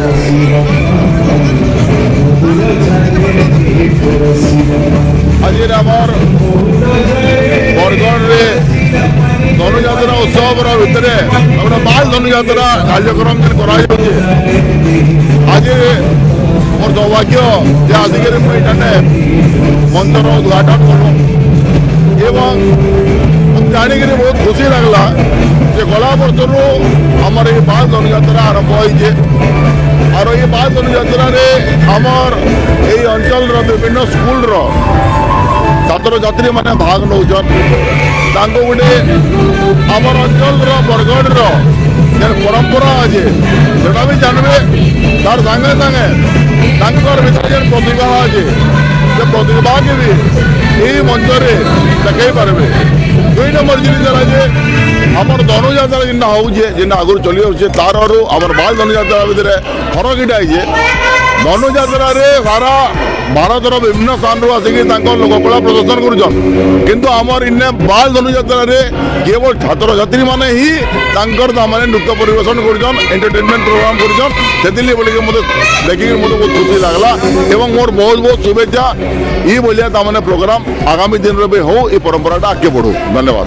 आज बरगढ़ धनुजात्रा उत्सव भितर गोटे बाल धनुजात्रा कार्यक्रम आज मोर सौभाग्य जे आसिक मंचर उद्घाटन कलु एवं जाणिक बहुत खुशी लगला जे गला वर्षर आमर ये बाल धनुजात्रा आरंभ होइए और ये बाल धनुजात्रा आमर ये अंचल विभिन्न स्कूल छात्र छात्री मैंने भाग नौन गोटे आमर अंचल बरगढ़ परंपरा अच्छे सेटा भी जानवे तार सागे सागे भर जेन प्रतिभा अच्छे से प्रतिभा के भी यही मंचर देखई पारे। दुई नंबर जिन जे आमर धनुजात्रा जिन होचे जिन आगुरी चली आसे तार आमर बाल धनुजात्रा भितर फरक इटा है धनुजात्रा सारा भारतर विभिन्न स्थान आसिक लोककला प्रदर्शन कर आमर इन्ने बाल धनुजात्रा केवल छात्र छात्री मैंने ही नृत्य परिवेशन कर एंटरटेनमेंट प्रोग्राम कर बोलिए मत देखिए मत बहुत खुशी लगला एवं मोर बहुत बहुत शुभेच्छा ये भाया प्रोग्राम आगामी दिन में हो ये परंपराटा आगे बढ़ू। धन्यवाद।